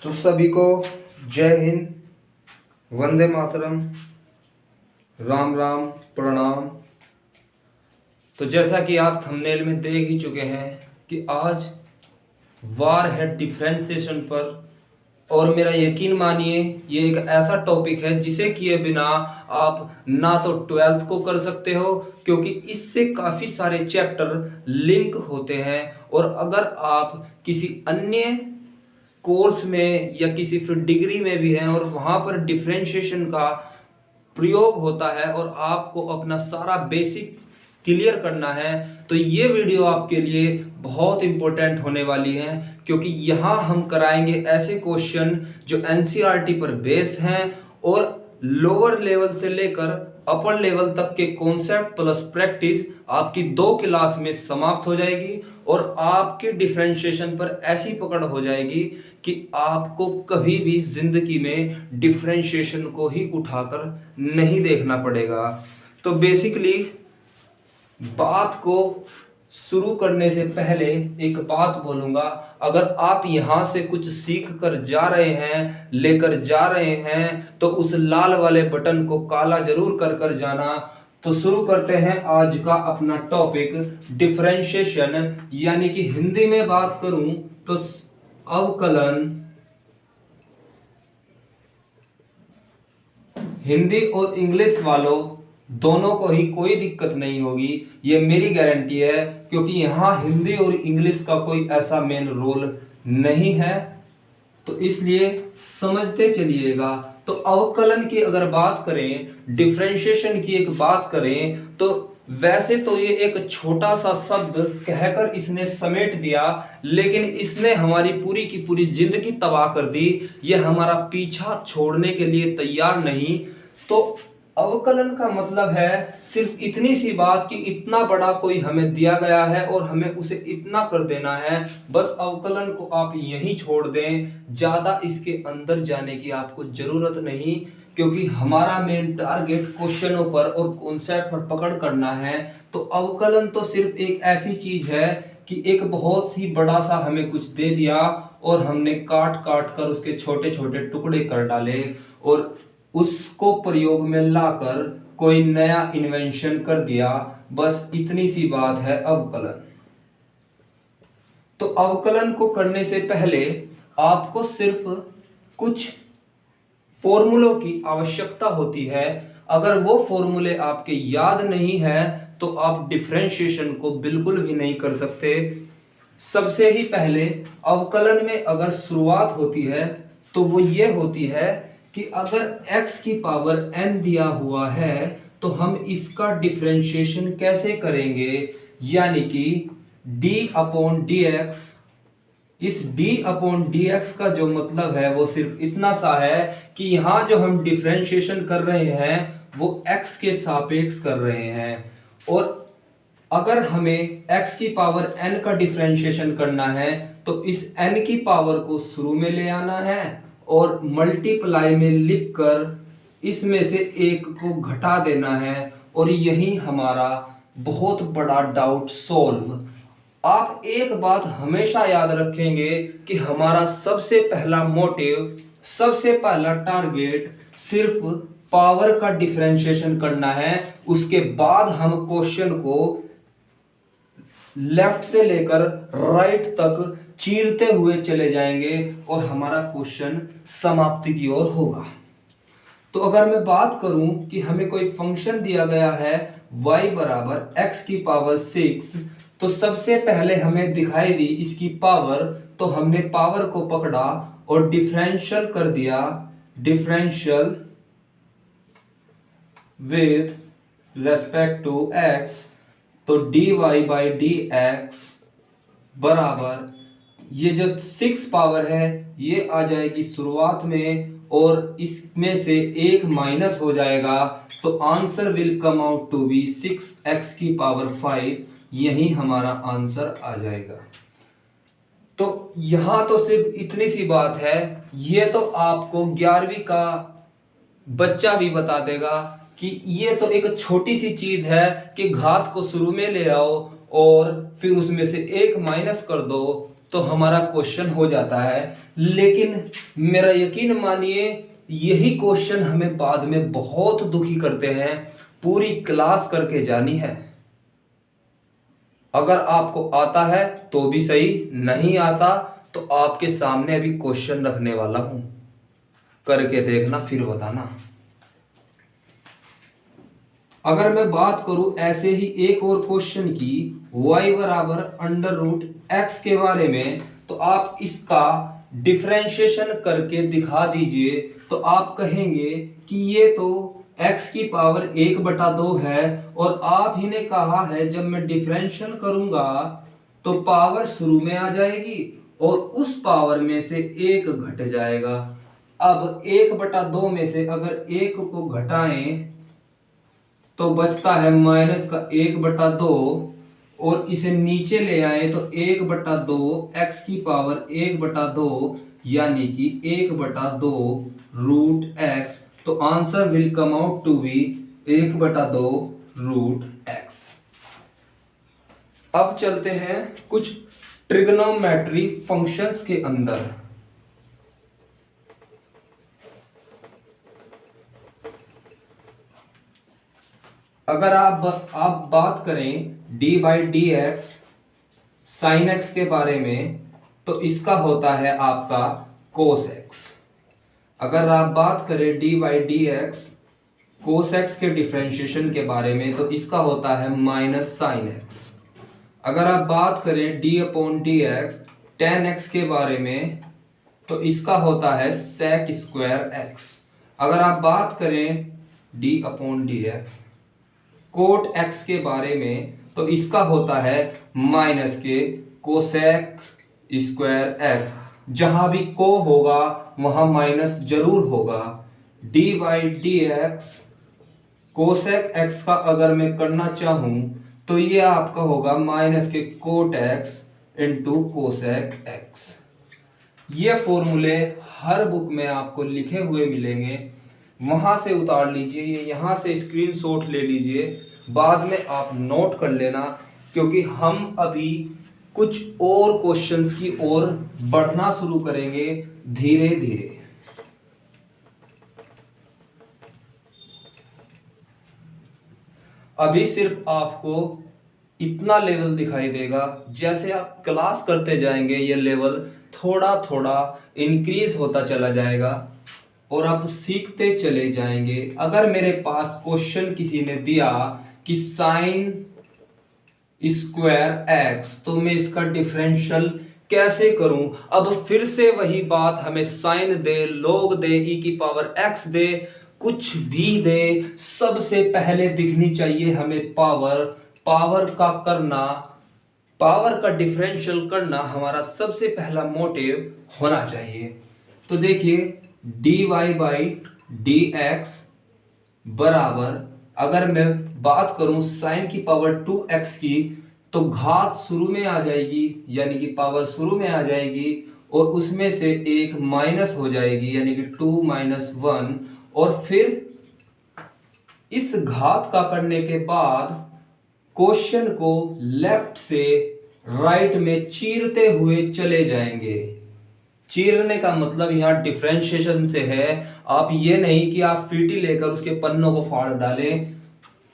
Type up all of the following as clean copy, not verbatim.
तो सभी को जय हिंद, वंदे मातरम, राम राम, प्रणाम। तो जैसा कि आप थंबनेल में देख ही चुके हैं कि आज वार है डिफरेंशिएशन पर, और मेरा यकीन मानिए ये एक ऐसा टॉपिक है जिसे किए बिना आप ना तो 12th को कर सकते हो, क्योंकि इससे काफ़ी सारे चैप्टर लिंक होते हैं। और अगर आप किसी अन्य कोर्स में या किसी फिर डिग्री में भी हैं और वहाँ पर डिफरेंशिएशन का प्रयोग होता है और आपको अपना सारा बेसिक क्लियर करना है, तो ये वीडियो आपके लिए बहुत इंपॉर्टेंट होने वाली है, क्योंकि यहाँ हम कराएंगे ऐसे क्वेश्चन जो एनसीईआरटी पर बेस हैं और लोअर लेवल से लेकर अपर लेवल तक के कॉन्सेप्ट प्लस प्रैक्टिस आपकी 2 क्लास में समाप्त हो जाएगी और आपके डिफरेंशिएशन पर ऐसी पकड़ हो जाएगी कि आपको कभी भी जिंदगी में डिफरेंशिएशन को ही उठाकर नहीं देखना पड़ेगा। तो बेसिकली बात को शुरू करने से पहले एक बात बोलूंगा, अगर आप यहां से कुछ सीख कर जा रहे हैं, लेकर जा रहे हैं, तो उस लाल वाले बटन को काला जरूर कर कर जाना। तो शुरू करते हैं आज का अपना टॉपिक डिफरेंशिएशन, यानी कि हिंदी में बात करूं तो अवकलन। हिंदी और इंग्लिश वालों दोनों को ही कोई दिक्कत नहीं होगी, ये मेरी गारंटी है, क्योंकि यहाँ हिंदी और इंग्लिश का कोई ऐसा मेन रोल नहीं है। तो इसलिए समझते चलिएगा। तो अवकलन की अगर बात करें, डिफरेंशिएशन की एक बात करें, तो वैसे तो ये एक छोटा सा शब्द कहकर इसने समेट दिया, लेकिन इसने हमारी पूरी की पूरी जिंदगी तबाह कर दी। ये हमारा पीछा छोड़ने के लिए तैयार नहीं। तो अवकलन का मतलब है सिर्फ इतनी सी बात कि इतना बड़ा कोई हमें दिया गया है और हमें उसे इतना कर देना है। बस अवकलन को आप यहीं छोड़ दें, ज्यादा इसके अंदर जाने की आपको जरूरत नहीं, क्योंकि हमारा मेन टारगेट क्वेश्चनों पर और कॉन्सेप्ट पर पकड़ करना है। तो अवकलन तो सिर्फ एक ऐसी चीज है कि एक बहुत ही बड़ा सा हमें कुछ दे दिया और हमने काट काट कर उसके छोटे छोटे टुकड़े कर डाले और उसको प्रयोग में लाकर कोई नया इन्वेंशन कर दिया। बस इतनी सी बात है अवकलन। तो अवकलन को करने से पहले आपको सिर्फ कुछ फॉर्मूलों की आवश्यकता होती है। अगर वो फॉर्मूले आपके याद नहीं है तो आप डिफरेंशिएशन को बिल्कुल भी नहीं कर सकते। सबसे ही पहले अवकलन में अगर शुरुआत होती है तो वो ये होती है कि अगर x की पावर n दिया हुआ है तो हम इसका डिफरेंशिएशन कैसे करेंगे, यानी कि d अपॉन dx। इस d अपॉन dx का जो मतलब है वो सिर्फ इतना सा है कि यहाँ जो हम डिफरेंशिएशन कर रहे हैं वो x के सापेक्ष कर रहे हैं, और अगर हमें x की पावर n का डिफरेंशिएशन करना है तो इस n की पावर को शुरू में ले आना है और मल्टीप्लाई में लिखकर इसमें से एक को घटा देना है, और यही हमारा बहुत बड़ा डाउट सॉल्व। आप एक बात हमेशा याद रखेंगे कि हमारा सबसे पहला मोटिव, सबसे पहला टारगेट सिर्फ पावर का डिफरेंशिएशन करना है। उसके बाद हम क्वेश्चन को लेफ्ट से लेकर राइट तक चीरते हुए चले जाएंगे और हमारा क्वेश्चन समाप्ति की ओर होगा। तो अगर मैं बात करूं कि हमें कोई फंक्शन दिया गया है y बराबर x की पावर 6, तो सबसे पहले हमें दिखाई दी इसकी पावर, तो हमने पावर को पकड़ा और डिफरेंशियल कर दिया, differential with respect to x। तो dy बाई डी एक्स बराबर ये जो 6 पावर है ये आ जाएगी शुरुआत में और इसमें से एक माइनस हो जाएगा, तो answer will come out to be 6x की पावर 5। यही हमारा आंसर आ जाएगा। तो यहां तो सिर्फ इतनी सी बात है, ये तो आपको 11वीं का बच्चा भी बता देगा कि ये तो एक छोटी सी चीज है कि घात को शुरू में ले आओ और फिर उसमें से एक माइनस कर दो, तो हमारा क्वेश्चन हो जाता है। लेकिन मेरा यकीन मानिए यही क्वेश्चन हमें बाद में बहुत दुखी करते हैं, पूरी क्लास करके जानी है। अगर आपको आता है तो भी सही, नहीं आता तो आपके सामने अभी क्वेश्चन रखने वाला हूं, करके देखना फिर बताना। अगर मैं बात करूं ऐसे ही एक और क्वेश्चन की, y बराबर अंडर रूट एक्स के बारे में, तो आप इसका डिफरेंशिएशन करके दिखा दीजिए, तो आप कहेंगे कि ये तो x की पावर 1/2 है, और आप ही ने कहा है जब मैं डिफरेंशियल करूंगा तो पावर शुरू में आ जाएगी और उस पावर में से एक घट जाएगा। अब 1/2 में से अगर एक को घटाएं तो बचता है माइनस का 1/2, और इसे नीचे ले आए तो 1/2 x की पावर 1/2 यानी कि 1/2 रूट x। तो answer will come out to be 1/2 root x। अब चलते हैं कुछ ट्रिग्नोमेट्री फंक्शंस के अंदर। अगर आप बात करें D by D X sine x के बारे में, तो इसका होता है आपका कोस एक्स। अगर आप बात करें D by D x cos x के डिफरेंशिएशन के बारे में, तो इसका होता है माइनस साइन एक्स। अगर आप बात करें D upon D x ten x के बारे में, तो इसका होता है सेक स्क्वायर एक्स। अगर आप बात करें D upon D X cot X के बारे में, तो इसका होता है माइनस के कोसेक स्क्वायर एक्स। जहां भी को होगा वहां माइनस जरूर होगा। D by D x cosec x का अगर मैं करना चाहूं तो ये आपका होगा माइनस के cot X into cosec X. ये फॉर्मूले हर बुक में आपको लिखे हुए मिलेंगे, वहां से उतार लीजिए, ये यहां से स्क्रीनशॉट ले लीजिए, बाद में आप नोट कर लेना, क्योंकि हम अभी कुछ और क्वेश्चंस की ओर बढ़ना शुरू करेंगे धीरे धीरे। अभी सिर्फ आपको इतना लेवल दिखाई देगा, जैसे आप क्लास करते जाएंगे ये लेवल थोड़ा थोड़ा इंक्रीज होता चला जाएगा और आप सीखते चले जाएंगे। अगर मेरे पास क्वेश्चन किसी ने दिया कि साइन स्क्वायर एक्स, तो मैं इसका डिफरेंशियल कैसे करूं? अब फिर से वही बात, हमें साइन दे, लॉग दे, ई की पावर एक्स दे, कुछ भी दे, सबसे पहले दिखनी चाहिए हमें पावर। पावर का करना, पावर का डिफरेंशियल करना हमारा सबसे पहला मोटिव होना चाहिए। तो देखिए D Y by D X बराबर, अगर मैं बात करूं साइन की पावर 2x की, तो घात शुरू में आ जाएगी यानी कि पावर शुरू में आ जाएगी, और उसमें से एक माइनस हो जाएगी यानी कि 2 माइनस 1, और फिर इस घात का करने के बाद क्वेश्चन को लेफ्ट से राइट में चीरते हुए चले जाएंगे। चीरने का मतलब यहाँ डिफरेंशिएशन से है। आप ये नहीं कि आप फीटी लेकर उसके पन्नों को फाड़ डालें,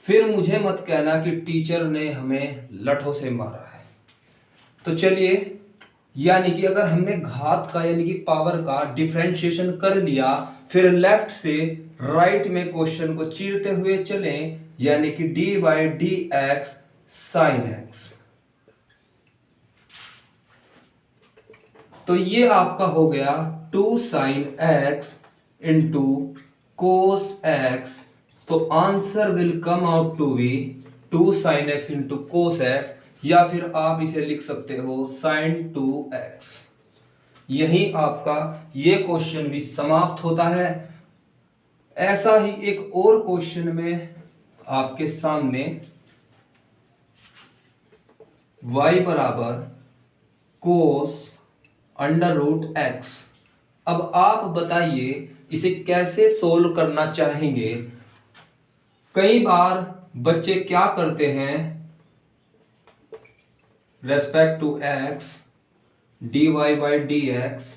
फिर मुझे मत कहना कि टीचर ने हमें लठों से मारा है। तो चलिए, यानी कि अगर हमने घात का यानी कि पावर का डिफरेंशिएशन कर लिया, फिर लेफ्ट से राइट में क्वेश्चन को चीरते हुए चलें, यानी कि D by D X sine X. तो ये आपका हो गया 2 sine X into cos X. तो answer will come out to be 2 sine X into cos X, या फिर आप इसे लिख सकते हो साइन 2x। यही आपका ये क्वेश्चन भी समाप्त होता है। ऐसा ही एक और क्वेश्चन में आपके सामने y बराबर कोस अंडर रूट x। अब आप बताइए इसे कैसे सोल्व करना चाहेंगे। कई बार बच्चे क्या करते हैं, respect to x D Y by D X,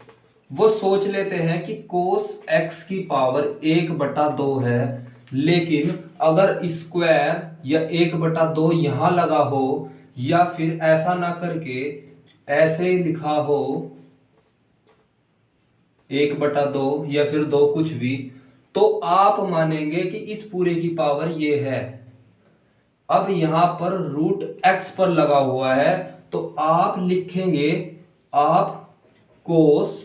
वो सोच लेते हैं कि कोस एक्स की पावर 1/2 है, लेकिन अगर स्क्वायर या 1/2 यहां लगा हो या फिर ऐसा ना करके ऐसे ही लिखा हो 1/2 या फिर 2 कुछ भी, तो आप मानेंगे कि इस पूरे की पावर ये है। अब यहां पर रूट एक्स पर लगा हुआ है तो आप लिखेंगे, आप कोस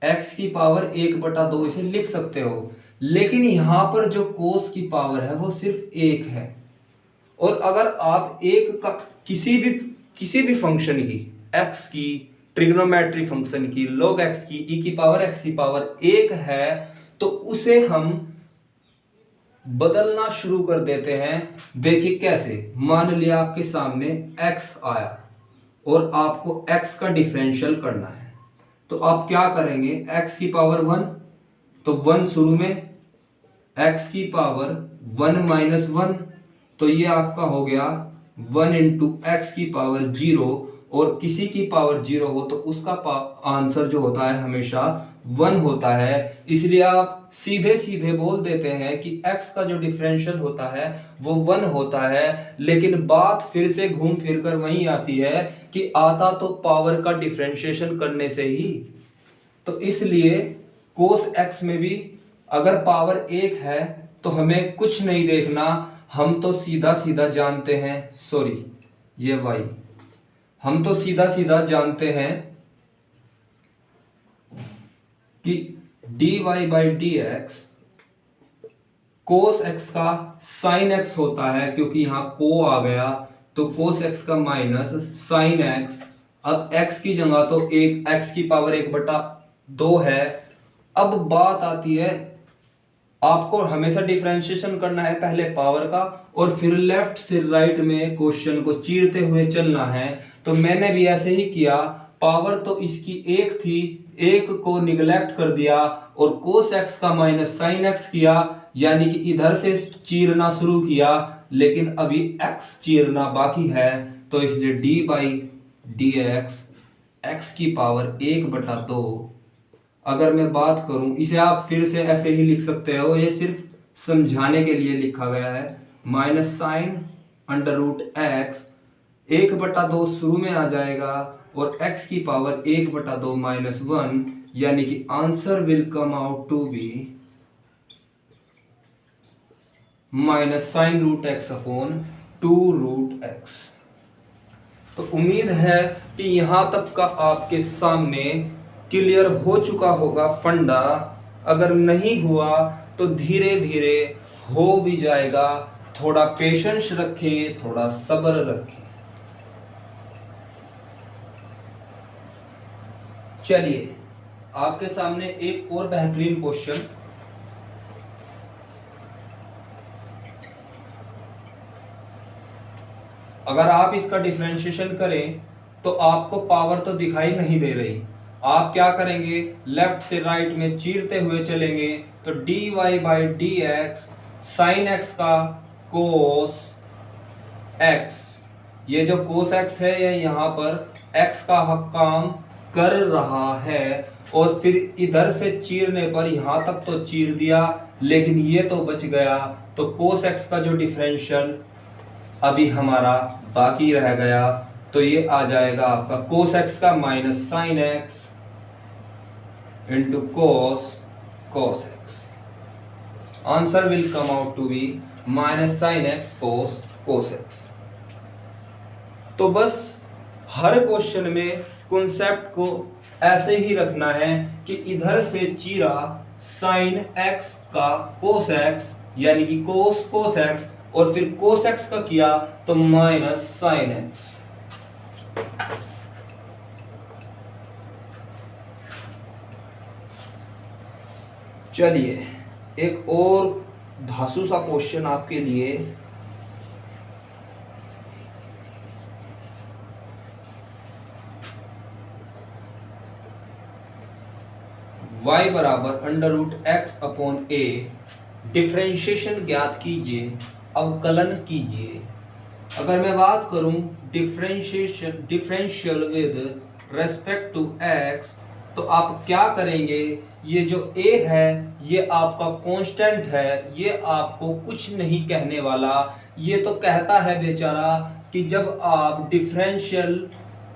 एक्स की पावर 1/2 इसे लिख सकते हो, लेकिन यहां पर जो कोस की पावर है वो सिर्फ 1 है। और अगर आप एक का किसी भी फंक्शन की, एक्स की, ट्रिग्नोमेट्री फंक्शन की, log x की, e की पावर x की पावर 1 है, तो उसे हम बदलना शुरू कर देते हैं। देखिए कैसे, मान लिया आपके सामने x आया और आपको x का डिफरेंशियल करना है, तो आप क्या करेंगे, x की पावर 1, तो 1 शुरू में, x की पावर 1 माइनस 1, तो ये आपका हो गया 1 इंटू एक्स की पावर 0, और किसी की पावर 0 हो तो उसका आंसर जो होता है हमेशा 1 होता है। इसलिए आप सीधे सीधे बोल देते हैं कि x का जो डिफरेंशियल होता है वो 1 होता है। लेकिन बात फिर से घूम फिर कर वहीं आती है कि आता तो पावर का डिफरेंशिएशन करने से ही, तो इसलिए कोस x में भी अगर पावर 1 है तो हमें कुछ नहीं देखना, हम तो सीधा सीधा जानते हैं, सॉरी ये y, हम तो सीधा सीधा जानते हैं कि dy by D x cos x का साइन x होता है, क्योंकि यहां को आ गया तो कोस x का माइनस साइन x। अब x की जगह तो एक x की पावर 1/2 है। अब बात आती है, आपको हमेशा डिफरेंशिएशन करना है पहले पावर का, और फिर लेफ्ट से राइट में क्वेश्चन को चीरते हुए चलना है। तो मैंने भी ऐसे ही किया, पावर तो इसकी 1 थी, 1 को निगलेक्ट कर दिया और कोस एक्स का माइनस साइन एक्स किया, यानी कि इधर से चीरना शुरू किया, लेकिन अभी x चीरना बाकी है, तो इसलिए D by D x x की पावर 1/2। अगर मैं बात करूं, इसे आप फिर से ऐसे ही लिख सकते हो, ये सिर्फ समझाने के लिए लिखा गया है, minus sine under root X 1/2 शुरू में आ जाएगा और x की पावर 1/2 माइनस 1, यानी कि answer will come out to be minus sine root X upon 2 root X. तो उम्मीद है कि यहां तक का आपके सामने क्लियर हो चुका होगा फंडा। अगर नहीं हुआ तो धीरे धीरे हो भी जाएगा, थोड़ा पेशेंस रखें, थोड़ा सब्र रखें। चलिए आपके सामने एक और बेहतरीन क्वेश्चन, अगर आप इसका डिफरेंशिएशन करें तो आपको पावर तो दिखाई नहीं दे रही, आप क्या करेंगे, लेफ्ट से राइट में चीरते हुए चलेंगे, तो dy by D X sine x का कोस x, ये जो कोस x है ये यहाँ पर x का काम कर रहा है, और फिर इधर से चीरने पर यहाँ तक तो चीर दिया, लेकिन ये तो बच गया, तो कोस x का जो डिफरेंशियल अभी हमारा बाकी रह गया, तो ये आ जाएगा आपका कोस x का minus sine x into cos x। Answer will come out to be minus sine x cos x। तो बस हर क्वेश्चन में कॉन्सेप्ट को ऐसे ही रखना है कि इधर से चीरा साइन x का कोस x, यानी कि कोस x, और फिर कोस x का किया तो माइनस साइन x। चलिए एक और धांसू सा क्वेश्चन आपके लिए, y बराबर under root X upon A, differentiation ज्ञात कीजिए, अवकलन कीजिए। अगर मैं बात करूं differential with respect to x, तो आप क्या करेंगे, ये जो a है ये आपका कांस्टेंट है, ये आपको कुछ नहीं कहने वाला। ये तो कहता है बेचारा कि जब आप डिफरेंशियल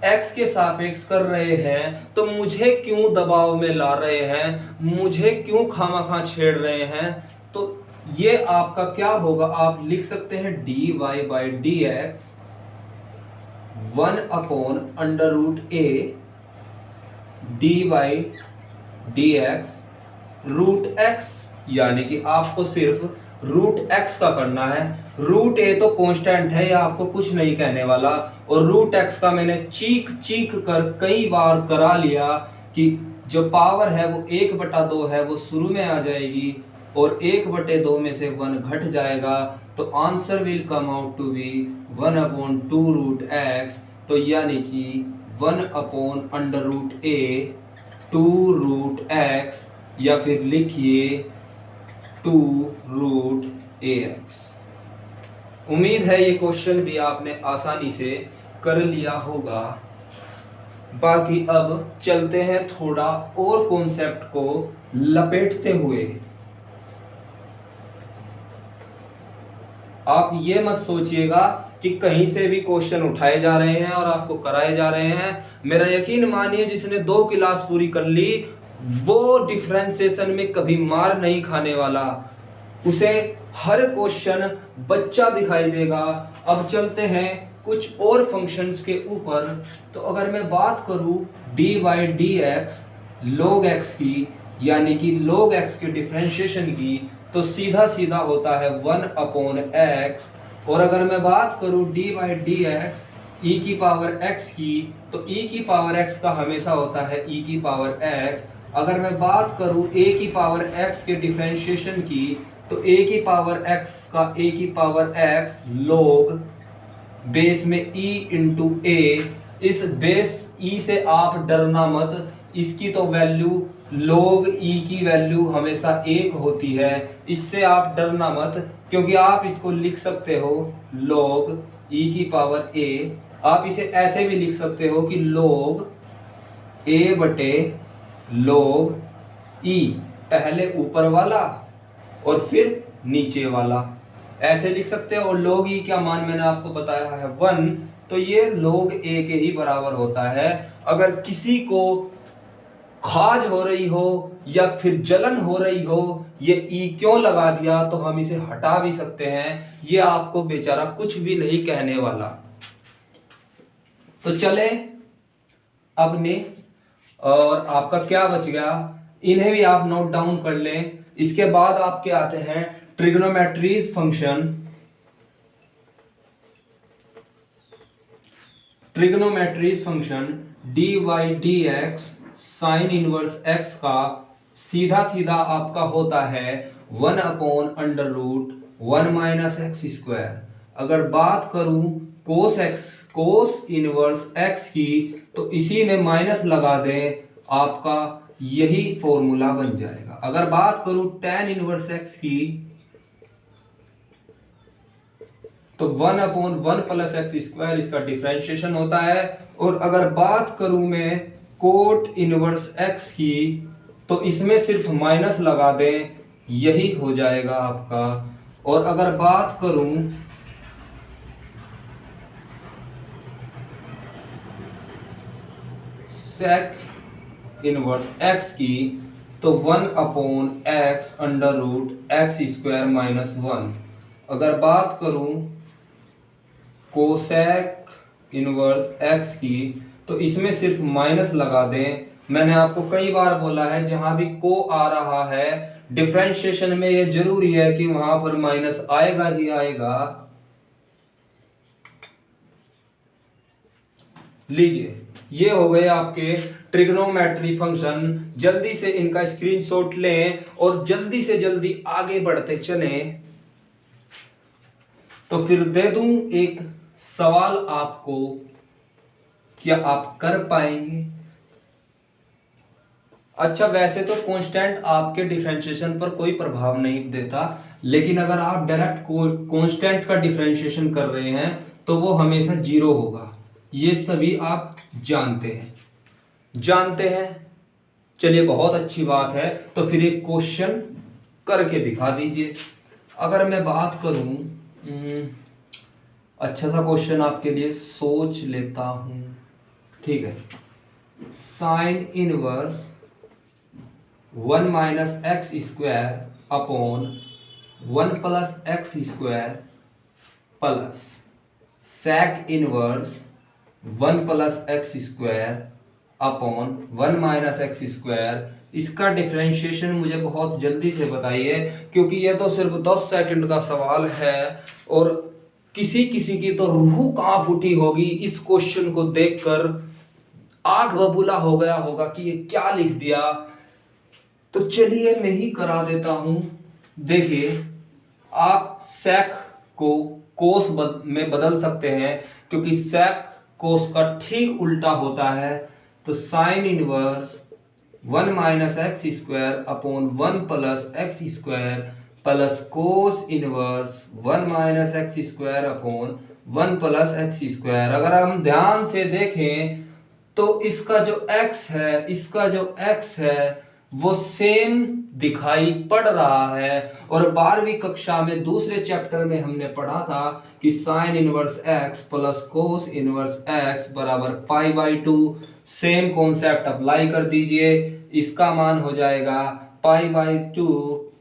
x के सापेक्ष कर रहे हैं तो मुझे क्यों दबाव में ला रहे हैं, मुझे क्यों खामाखा छेड़ रहे हैं। तो ये आपका क्या होगा, आप लिख सकते हैं dy by D X 1/√a D by D X root X, यानी कि आपको सिर्फ रूट एक्स का करना है। रूट ए तो कांस्टेंट है, या आपको कुछ नहीं कहने वाला, और रूट एक्स का मैंने चीख चीख कर कई बार करा लिया कि जो पावर है वो 1/2 है, वो शुरू में आ जाएगी और 1/2 में से 1 घट जाएगा, तो answer will come out to be 1/2√x। तो यानी कि 1/√a 2√x, या फिर लिखिए 2√ax। उम्मीद है ये क्वेश्चन भी आपने आसानी से कर लिया होगा। बाकी अब चलते हैं थोड़ा और कॉन्सेप्ट को लपेटते हुए। आप ये मत सोचिएगा कि कहीं से भी क्वेश्चन उठाए जा रहे हैं और आपको कराए जा रहे हैं। मेरा यकीन मानिए, जिसने 2 क्लास पूरी कर ली वो डिफरेंशिएशन में कभी मार नहीं खाने वाला, उसे हर क्वेश्चन बच्चा दिखाई देगा। अब चलते हैं कुछ और फंक्शंस के ऊपर। तो अगर मैं बात करूं D by D x log x की, यानी कि log x के डिफरेंशिएशन की, तो सीधा सीधा होता है 1/x। और अगर मैं बात करूं डी बाई डी एक्स ई की पावर x की, तो e की पावर x का हमेशा होता है e की पावर x। अगर मैं बात करूं a की पावर x के डिफरेंशिएशन की, तो a की पावर x का a की पावर x log बेस में e इंटू a। इस बेस e से आप डरना मत, इसकी तो वैल्यू log e की वैल्यू हमेशा 1 होती है, इससे आप डरना मत, क्योंकि आप इसको लिख सकते हो log e की पावर a। आप इसे ऐसे भी लिख सकते हो कि log a बटे log e, पहले ऊपर वाला और फिर नीचे वाला, ऐसे लिख सकते हो। और log e क्या मान मैंने आपको बताया है 1, तो ये log a के ही बराबर होता है। अगर किसी को खाज हो रही हो या फिर जलन हो रही हो, ये ई क्यों लगा दिया, तो हम इसे हटा भी सकते हैं, ये आपको बेचारा कुछ भी नहीं कहने वाला। तो चले अपने, और आपका क्या बच गया, इन्हें भी आप नोट डाउन कर लें। इसके बाद आपके आते हैं trigonometric function. Trigonometric function D Y D X sine inverse x का सीधा सीधा आपका होता है 1/√1 - x²। अगर बात करूं कोस इनवर्स x की, तो इसी में माइनस लगा दें, आपका यही फॉर्मूला बन जाएगा। अगर बात करूं tan इनवर्स x की, तो 1/1 + x² इसका डिफरेंशिएशन होता है। और अगर बात करूं मैं कोट इनवर्स x की, तो इसमें सिर्फ माइनस लगा दें, यही हो जाएगा आपका। और अगर बात करूं सेक इनवर्स x की, तो 1/x√x² - 1। अगर बात करूं कोसेक इनवर्स x की, तो इसमें सिर्फ माइनस लगा दें। मैंने आपको कई बार बोला है, जहां भी को आ रहा है डिफरेंशिएशन में, ये जरूरी है कि वहां पर माइनस आएगा ही आएगा। लीजिए, ये हो गए आपके ट्रिग्नोमेट्री फंक्शन। जल्दी से इनका स्क्रीनशॉट लें और जल्दी से जल्दी आगे बढ़ते चलें। तो फिर दे दूं एक सवाल आपको, क्या आप कर पाएंगे? अच्छा, वैसे तो कांस्टेंट आपके डिफरेंशिएशन पर कोई प्रभाव नहीं देता, लेकिन अगर आप डायरेक्ट कांस्टेंट का डिफरेंशिएशन कर रहे हैं तो वो हमेशा 0 होगा, ये सभी आप जानते हैं। जानते हैं। चलिए बहुत अच्छी बात है, तो फिर एक क्वेश्चन करके दिखा दीजिए। अगर मैं बात करूं, अच्छा सा क्वेश्चन आपके लिए सोच लेता हूं। ठीक है, sine inverse 1 minus X square upon 1 plus X square plus sec inverse 1 plus X square upon 1 minus X square. इसका डिफरेंशिएशन मुझे बहुत जल्दी से बताइए, क्योंकि यह तो सिर्फ 10 सेकंड का सवाल है और किसी किसी की तो रूह कांप उठी होगी इस क्वेश्चन को देखकर, आग बबूला हो गया होगा कि ये क्या लिख दिया। तो चलिए मैं ही करा देता हूं। देखिए, आप सेक को कोस में बदल सकते हैं, क्योंकि सेक कोस का ठीक उल्टा होता है। तो sign inverse 1 minus X square upon 1 plus X square plus cos inverse 1 minus X square upon 1 plus X square. अगर हम ध्यान से देखें तो इसका जो x है, इसका जो x है वो सेम दिखाई पड़ रहा है। और 12वीं कक्षा में दूसरे चैप्टर में हमने पढ़ा था कि sign inverse x plus cos inverse x बराबर pi by 2। Same concept apply कर दीजिए, इसका मान हो जाएगा पाई बाई 2,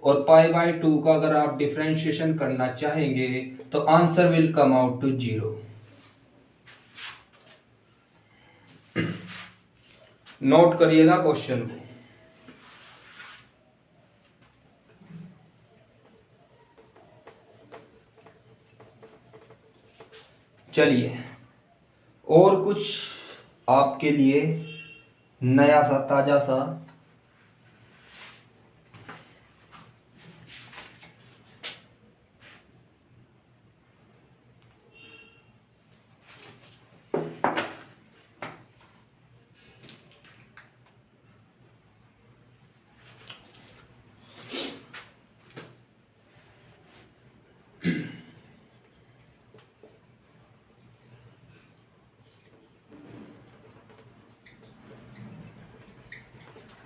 और पाई बाई 2 का अगर आप डिफरेंशिएशन करना चाहेंगे तो answer will come out to 0। Note करिएगा क्वेश्चन को। चलिए और कुछ आपके लिए नया सा ताजा सा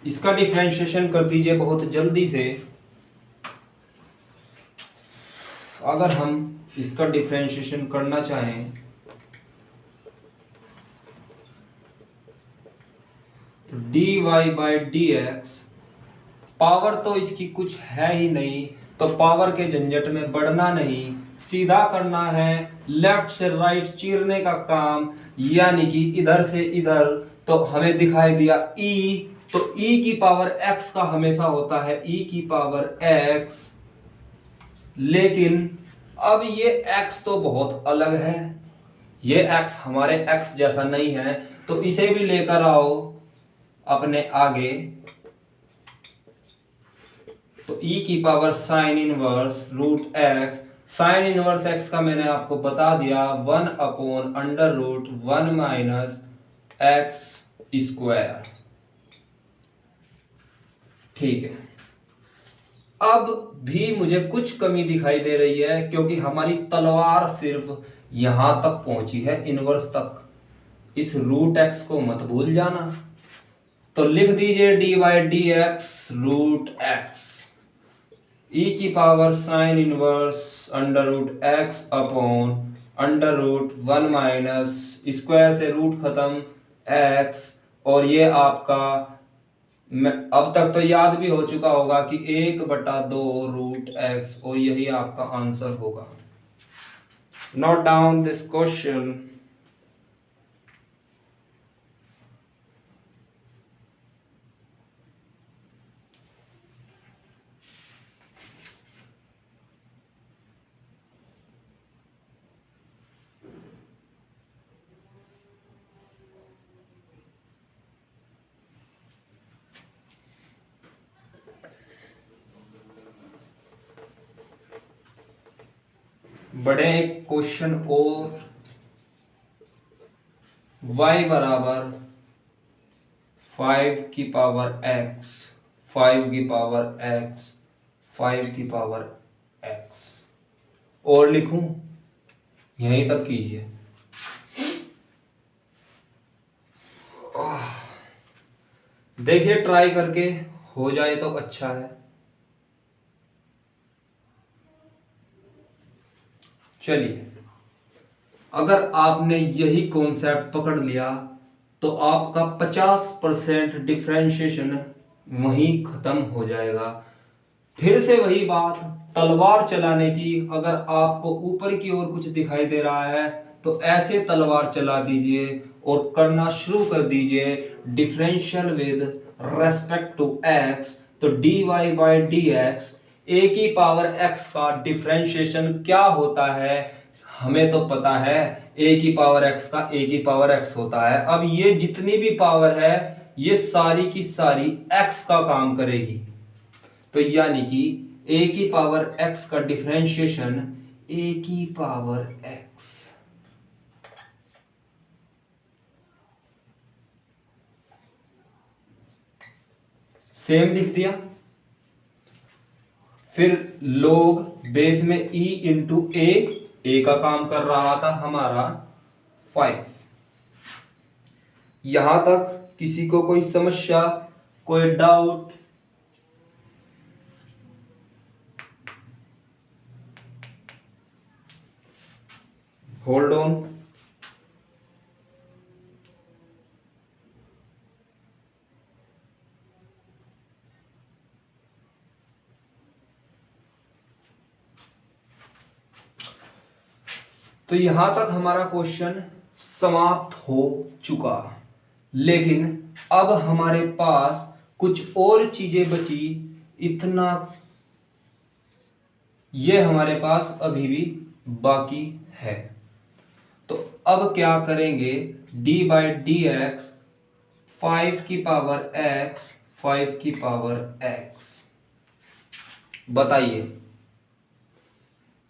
इसका डिफरेंशिएशन कर दीजिए बहुत जल्दी से। अगर हम इसका डिफरेंशिएशन करना चाहें तो D Y by D X, power तो इसकी कुछ है ही नहीं, तो पावर के झंझट में बढ़ना नहीं, सीधा करना है, लेफ्ट से राइट चीरने का काम, यानी कि इधर से इधर। तो हमें दिखाई दिया e, तो e की पावर x का हमेशा होता है e की पावर x, लेकिन अब ये x तो बहुत अलग है, ये x हमारे x जैसा नहीं है, तो इसे भी लेकर आओ अपने आगे। तो e की power sine inverse root x, sine inverse x का मैंने आपको बता दिया 1 upon under root 1 minus X square. ठीक है, अब भी मुझे कुछ कमी दिखाई दे रही है, क्योंकि हमारी तलवार सिर्फ यहां तक पहुंची है, इनवर्स तक। इस रूट x को मत भूल जाना। तो लिख दीजिए D by D X root X, e की power sine inverse under root X upon under root 1 minus square से रूट खत्म x, और ये आपका अब तक तो याद भी हो चुका होगा कि 1/2 रूट एक्स, और यही आपका आंसर होगा। Note down this question. बड़े क्वेश्चन और y बराबर 5 की पावर x, 5 की पावर x, 5 की पावर x, और लिखूं, यहीं तक कीजिए। देखिए ट्राई करके हो जाए तो अच्छा है। चलिए, अगर आपने यही कॉन्सेप्ट पकड़ लिया तो आपका 50% डिफरेंशिएशन वहीं खत्म हो जाएगा। फिर से वही बात तलवार चलाने की, अगर आपको ऊपर की ओर कुछ दिखाई दे रहा है तो ऐसे तलवार चला दीजिए और करना शुरू कर दीजिए differential with respect to X. तो dy by D X, A की पावर x का डिफरेंशिएशन क्या होता है, हमें तो पता है a की पावर x का a की पावर x होता है। अब ये जितनी भी पावर है ये सारी की सारी x का काम करेगी। तो यानी कि a की पावर x का डिफरेंशिएशन a की पावर x। सेम लिख दिया। फिर log बेस में e इंटू ए का काम कर रहा था हमारा 5। यहां तक किसी को कोई समस्या, कोई डाउट? Hold on. तो यहां तक हमारा क्वेश्चन समाप्त हो चुका, लेकिन अब हमारे पास कुछ और चीजें बची। इतना ये हमारे पास अभी भी बाकी है। तो अब क्या करेंगे, d बाई डी एक्स 5 की पावर x 5 की पावर x। बताइए,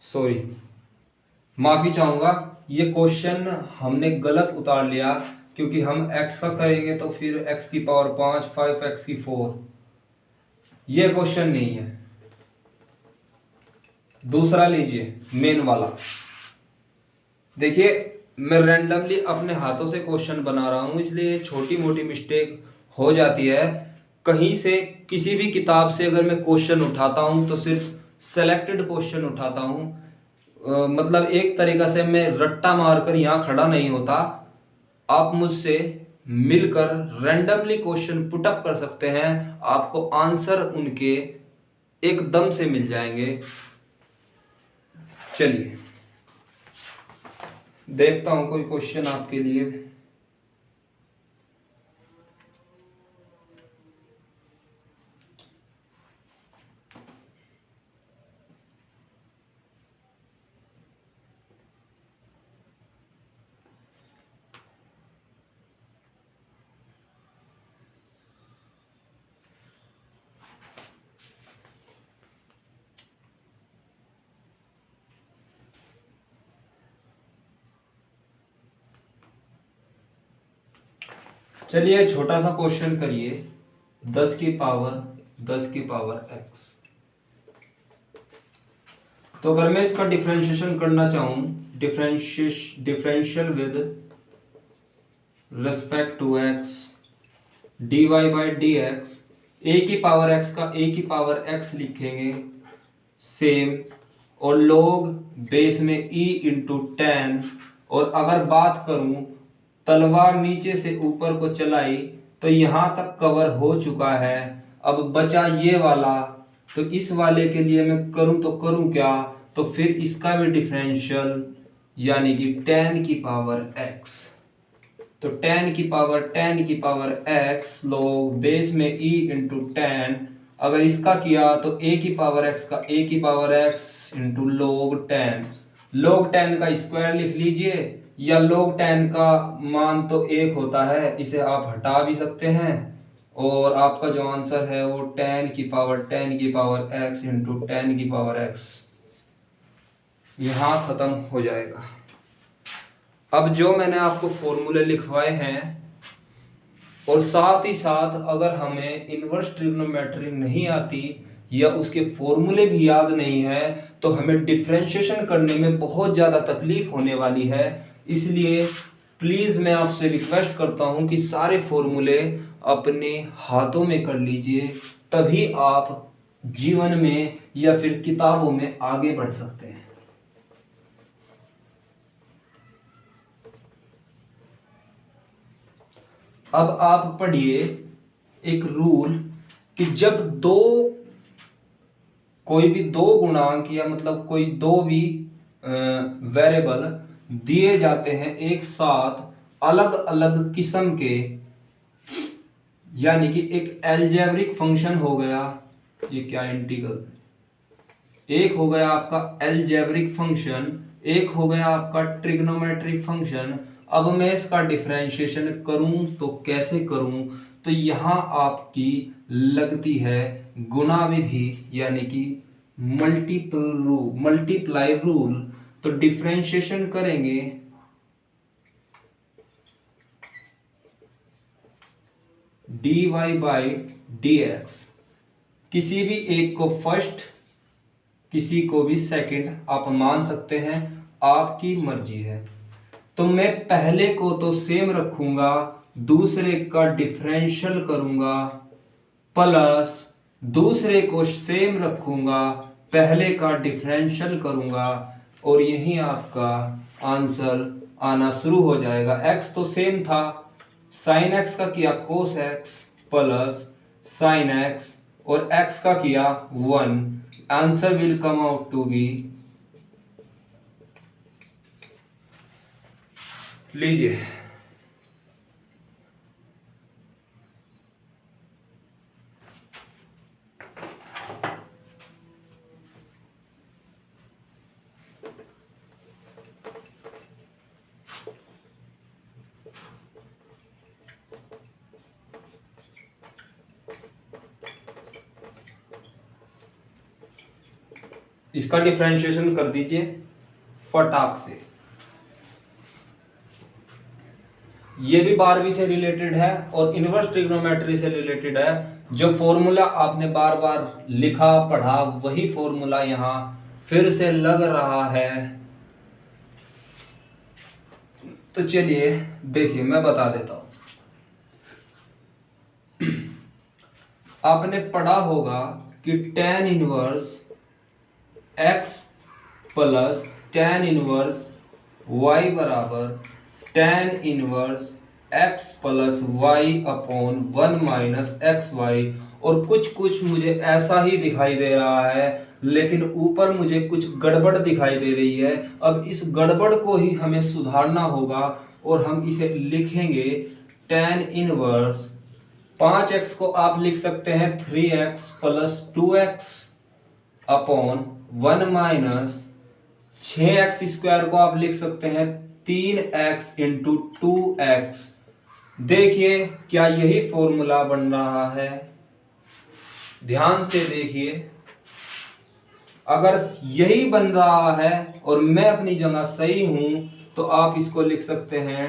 सॉरी माफी चाहूंगा, ये क्वेश्चन हमने गलत उतार लिया, क्योंकि हम x का करेंगे तो फिर x की पावर 5 5x की 4, ये क्वेश्चन नहीं है। दूसरा लीजिए, मेन वाला। देखिए मैं रैंडमली अपने हाथों से क्वेश्चन बना रहा हूं, इसलिए छोटी मोटी मिस्टेक हो जाती है। कहीं से किसी भी किताब से अगर मैं क्वेश्चन उठाता हूं तो सिर्फ सेलेक्टेड क्वेश्चन उठाता हूं। मतलब एक तरीका से मैं रट्टा मारकर यहाँ खड़ा नहीं होता। आप मुझसे मिलकर रैंडमली क्वेश्चन पुटअप कर सकते हैं, आपको आंसर उनके एकदम से मिल जाएंगे। चलिए देखता हूं कोई क्वेश्चन आपके लिए। चलिए छोटा सा क्वेश्चन करिए, 10 की पावर x। तो अगर मैं इसका डिफरेंशिएशन करना चाहूं, differential with respect to x, dy by D X, A की पावर x का a की पावर x लिखेंगे सेम, और log बेस में e इंटू टेन। और अगर बात करूं, तलवार नीचे से ऊपर को चलाई तो यहां तक कवर हो चुका है। अब बचा ये वाला, तो इस वाले के लिए मैं करूं तो करूं क्या, तो फिर इसका भी डिफरेंशियल यानी कि 10 की पावर x। तो 10 की पावर x log बेस में e इंटू टेन। अगर इसका किया तो a की पावर x का a की power x into log 10। log 10 का स्क्वायर लिख लीजिए, या log 10 का मान तो 1 होता है, इसे आप हटा भी सकते हैं, और आपका जो आंसर है वो 10 की पावर x इंटू 10 की पावर x यहाँ खत्म हो जाएगा। अब जो मैंने आपको फॉर्मूले लिखवाए हैं, और साथ ही साथ अगर हमें इनवर्स ट्रिग्नोमेट्री नहीं आती या उसके फॉर्मूले भी याद नहीं है तो हमें डिफरेंशिएशन करने में बहुत ज़्यादा तकलीफ होने वाली है। इसलिए प्लीज़ मैं आपसे रिक्वेस्ट करता हूं कि सारे फॉर्मूले अपने हाथों में कर लीजिए, तभी आप जीवन में या फिर किताबों में आगे बढ़ सकते हैं। अब आप पढ़िए एक रूल कि जब कोई भी दो गुणांक या मतलब कोई दो भी वेरिएबल दिए जाते हैं एक साथ अलग अलग किस्म के, यानी कि एक अलजेब्रिक फंक्शन हो गया, ये क्या इंटीग्रल, एक हो गया आपका अलजेब्रिक फंक्शन, एक हो गया आपका ट्रिग्नोमेट्रिक फंक्शन। अब मैं इसका डिफरेंशिएशन करूं तो कैसे करूं, तो यहां आपकी लगती है गुणा विधि, यानी कि मल्टीप्लाई रूल। तो डिफरेंशिएशन करेंगे dy बाई dx, किसी भी एक को फर्स्ट किसी को भी सेकंड आप मान सकते हैं, आपकी मर्जी है। तो मैं पहले को तो सेम रखूंगा, दूसरे का डिफरेंशियल करूंगा, प्लस दूसरे को सेम रखूंगा, पहले का डिफरेंशियल करूंगा, और यही आपका आंसर आना शुरू हो जाएगा। x तो सेम था, साइन x का किया cos x plus sine x, और x का किया 1। Answer will come out to be, लीजिए इसका डिफरेंशिएशन कर दीजिए फटाक से। ये भी 12वीं से रिलेटेड है और इनवर्स ट्रिग्नोमेट्री से रिलेटेड है। जो फॉर्मूला आपने बार बार लिखा पढ़ा वही फॉर्मूला यहां फिर से लग रहा है। तो चलिए देखिए मैं बता देता हूं। आपने पढ़ा होगा कि tan inverse x plus tan inverse y बराबर tan inverse x plus y upon 1 minus X Y. और कुछ मुझे ऐसा ही दिखाई दे रहा है, लेकिन ऊपर मुझे कुछ गड़बड़ दिखाई दे रही है। अब इस गड़बड़ को ही हमें सुधारना होगा और हम इसे लिखेंगे tan इनवर्स 5x को आप लिख सकते हैं 3x plus 2x upon 1 minus 6x square को आप लिख सकते हैं 3x इंटू 2x। देखिए क्या यही फॉर्मूला बन रहा है, ध्यान से देखिए। अगर यही बन रहा है और मैं अपनी जगह सही हूं तो आप इसको लिख सकते हैं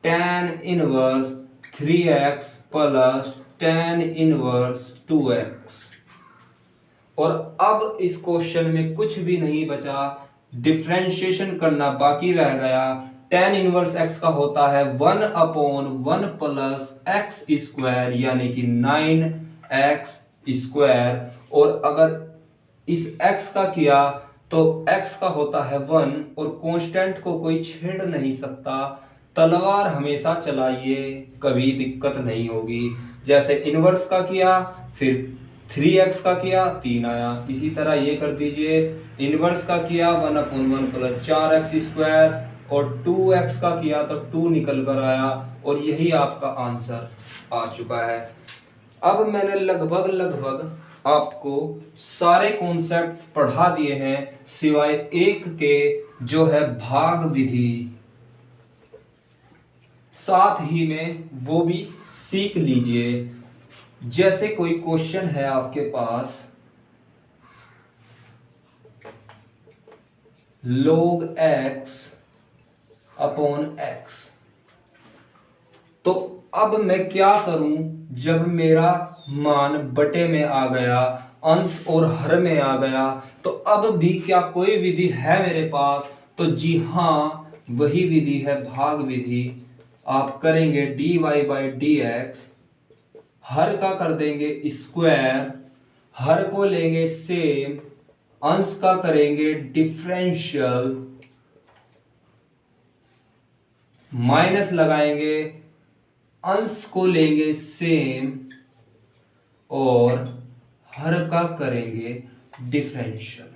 tan inverse 3x plus tan inverse 2x। और अब इस क्वेश्चन में कुछ भी नहीं बचा, डिफरेंशिएशन करना बाकी रह गया। tan इनवर्स x का होता है 1 अपॉन 1 प्लस एक्स स्क्वायर, यानी कि 9x स्क्वायर। और अगर इस x का किया तो x का होता है 1, और कांस्टेंट को कोई छेड़ नहीं सकता। तलवार हमेशा चलाइए, कभी दिक्कत नहीं होगी। जैसे इनवर्स का किया फिर 3x का किया 3 आया, इसी तरह ये कर दीजिए। इनवर्स का किया 1 अपॉन 1 प्लस 4x स्क्वायर, और 2x का किया तो 2 निकल कर आया, और यही आपका आंसर आ चुका है। अब मैंने लगभग आपको सारे कॉन्सेप्ट पढ़ा दिए हैं, सिवाय एक के जो है भाग विधि। साथ ही में वो भी सीख लीजिए। जैसे कोई क्वेश्चन है आपके पास, log x अपॉन x, तो अब मैं क्या करूं जब मेरा मान बटे में आ गया, अंश और हर में आ गया, तो अब भी क्या कोई विधि है मेरे पास? तो जी हाँ, वही विधि है भाग विधि। आप करेंगे dy बाई डी एक्स हर का कर देंगे स्क्वायर, हर को लेंगे सेम, अंश का करेंगे डिफरेंशियल, माइनस लगाएंगे, अंश को लेंगे सेम और हर का करेंगे डिफरेंशियल।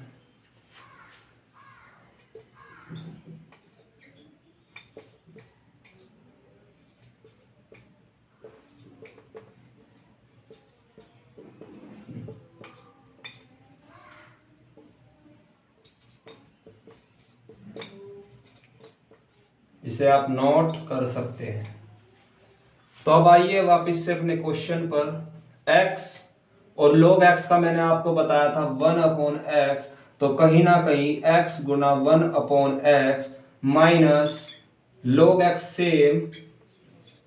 इसे आप नोट कर सकते हैं। तो अब आइए वापस से अपने क्वेश्चन पर। x और log x का मैंने आपको बताया था 1/x, तो कहीं ना कहीं x गुना 1/x minus log x same,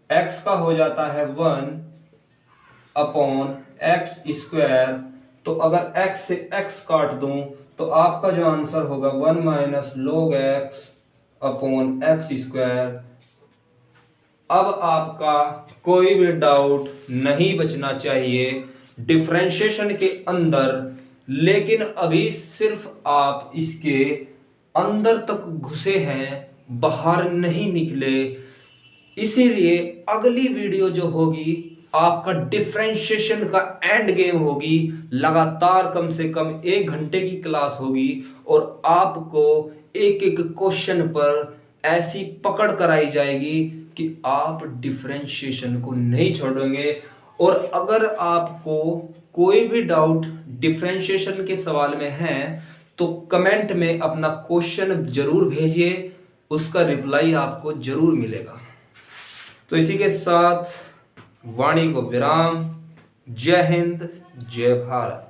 x का हो जाता है 1/x²। तो अगर x से x काट दूं तो आपका जो आंसर होगा 1 माइनस log x/x²। अब आपका कोई भी डाउट नहीं बचना चाहिए डिफरेंशिएशन के अंदर, लेकिन अभी सिर्फ आप इसके अंदर तक घुसे हैं, बाहर नहीं निकले। इसीलिए अगली वीडियो जो होगी आपका डिफरेंशिएशन का एंड गेम होगी। लगातार कम से कम 1 घंटे की क्लास होगी और आपको एक एक क्वेश्चन पर ऐसी पकड़ कराई जाएगी कि आप डिफरेंशिएशन को नहीं छोड़ोगे। और अगर आपको कोई भी डाउट डिफरेंशिएशन के सवाल में है तो कमेंट में अपना क्वेश्चन जरूर भेजिए, उसका रिप्लाई आपको जरूर मिलेगा। तो इसी के साथ वाणी को विराम। जय हिंद, जय भारत।